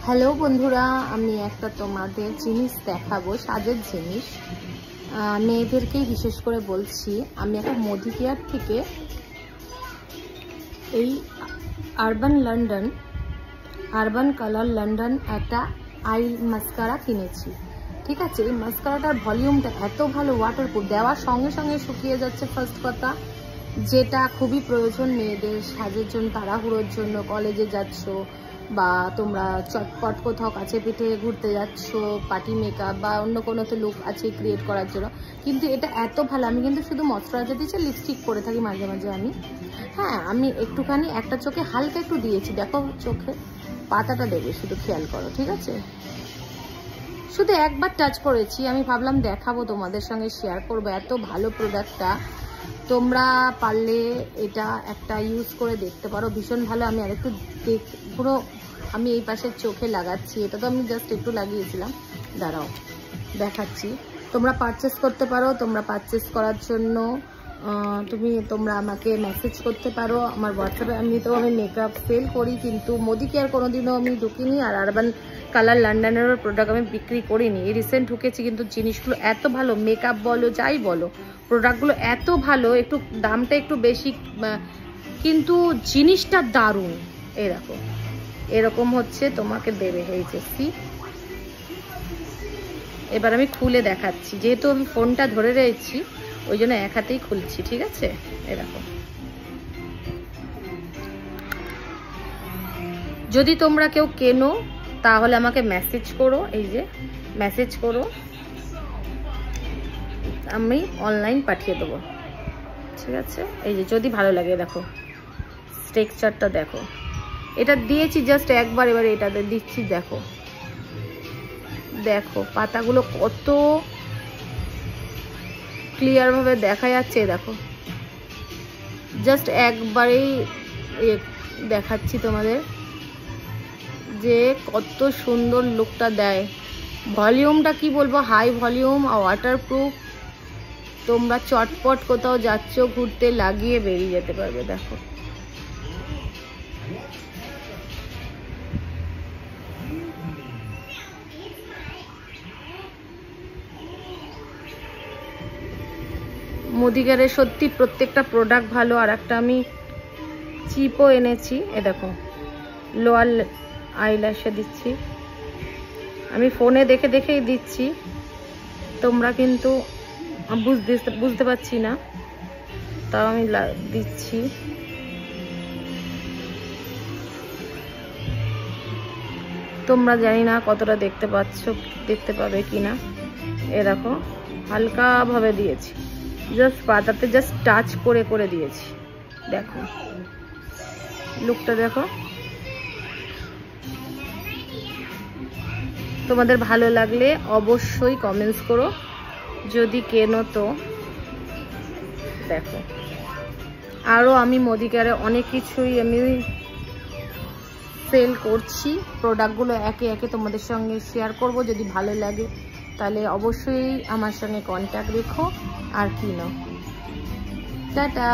Hello বন্ধুরা, আমি একটা তোমাদের জিনিস দেখাবো, সাজের জিনিস। মেয়েদেরকেই বিশেষ করে বলছি। আমি একটা মোদি কেয়ার থেকে এই আরবান কালার লন্ডন একটা আই মাস্কারা কিনেছি। ঠিক আছে, এই মাস্কারাটার ভলিউমটা এত ভালো, ওয়াটারপ্রুফ, দেওয়ার সঙ্গে সঙ্গে শুকিয়ে যাচ্ছে। ফার্স্ট কথা, যেটা খুবই প্রয়োজন মেয়েদের সাজের জন্য, তাড়াহুড়োর জন্য, কলেজে যাচ্ছ বা তোমরা চটপট কোথাও কাছে পিঠে ঘুরতে যাচ্ছ, পার্টি মেকআপ বা অন্য কোনো তো লুক আছে ক্রিয়েট করার জন্য, কিন্তু এটা এত ভালো। আমি কিন্তু শুধু ময়শ্চারাইজার দিয়েছি, লিপস্টিক পরে থাকি মাঝে মাঝে আমি। হ্যাঁ, আমি একটুখানি একটা চোখে হালকা একটু দিয়েছি, দেখো চোখে পাতাটা দেবে, শুধু খেয়াল করো। ঠিক আছে, শুধু একবার টাচ করেছি, আমি ভাবলাম দেখাবো, তোমাদের সঙ্গে শেয়ার করবো। এত ভালো প্রোডাক্টটা, তোমরা পারলে এটা একটা ইউজ করে দেখতে পারো, ভীষণ ভালো। আমি আরেকটু পুরো আমি এই পাশের চোখে লাগাচ্ছি, এটা তো আমি জাস্ট একটু লাগিয়েছিলাম, দাঁড়াও দেখাচ্ছি। তোমরা পারচেস করতে পারো। তোমরা পারচেস করার জন্য তোমরা আমাকে মেসেজ করতে পারো আমার হোয়াটসঅ্যাপে। আমি মেকআপ সেল করি, কিন্তু মোদি কেয়ার কোনোদিনও আমি ঢুকিনি, আর আরবান কালার লন্ডনেরও প্রোডাক্ট আমি বিক্রি করিনি। এই রিসেন্ট ঢুকেছি, কিন্তু জিনিসগুলো এত ভালো, মেকআপ বলো যাই বলো, প্রোডাক্টগুলো এত ভালো। একটু দামটা একটু বেশি, কিন্তু জিনিসটা দারুণ। এরকম হচ্ছে, তোমাকে দেবে। এই যে এবার আমি খুলে দেখাচ্ছি, যেহেতু আমি ফোনটা ধরে রয়েছি ওই জন্য এক হাতেই খুলছি। ঠিক আছে, এরকম। যদি তোমরা কেউ কেনো তাহলে আমাকে মেসেজ করো, এই যে মেসেজ করো, আমি অনলাইন পাঠিয়ে দেবো। ঠিক আছে, এই যে যদি ভালো লাগে, দেখো টেক্সচারটা দেখো। এটা দিয়েছি জাস্ট একবার, এবারে এটা দিচ্ছি, দেখো দেখো পাতাগুলো কত ক্লিয়ার ভাবে দেখা যাচ্ছে। দেখো জাস্ট একবারেই দেখাচ্ছি তোমাদের যে কত সুন্দর লুকটা দেয়। ভলিউমটা কি বলবো, হাই ভলিউম আর ওয়াটারপ্রুফ। তোমরা চটপট কোথাও যাচ্ছ ঘুরতে, লাগিয়ে বেরিয়ে যেতে পারবে। দেখো মোদি কেয়ারের সত্যি প্রত্যেকটা প্রোডাক্ট ভালো। আর একটা আমি চিপও এনেছি, এ দেখো লোয়ার আইল্যাশে দিচ্ছি। আমি ফোনে দেখে দেখেই দিচ্ছি, তোমরা কিন্তু বুঝতে পারছি না, তাও আমি দিচ্ছি। তোমরা জানি না কতটা দেখতে পাবে কিনা। এ দেখো হালকা ভাবে দিয়েছি, জাস্ট পাতাতে জাস্ট টাচ করে করে দিয়েছি। দেখো লুকটা দেখো। তোমাদের ভালো লাগলে অবশ্যই কমেন্টস করো, যদি কেনো তো। দেখো আরও আমি মোদি কেয়ারে অনেক কিছুই আমি সেল করছি, প্রোডাক্টগুলো একে একে তোমাদের সঙ্গে শেয়ার করব। যদি ভালো লাগে তাহলে অবশ্যই আমার সঙ্গে কন্ট্যাক্ট রেখো আর কিনো। টাটা।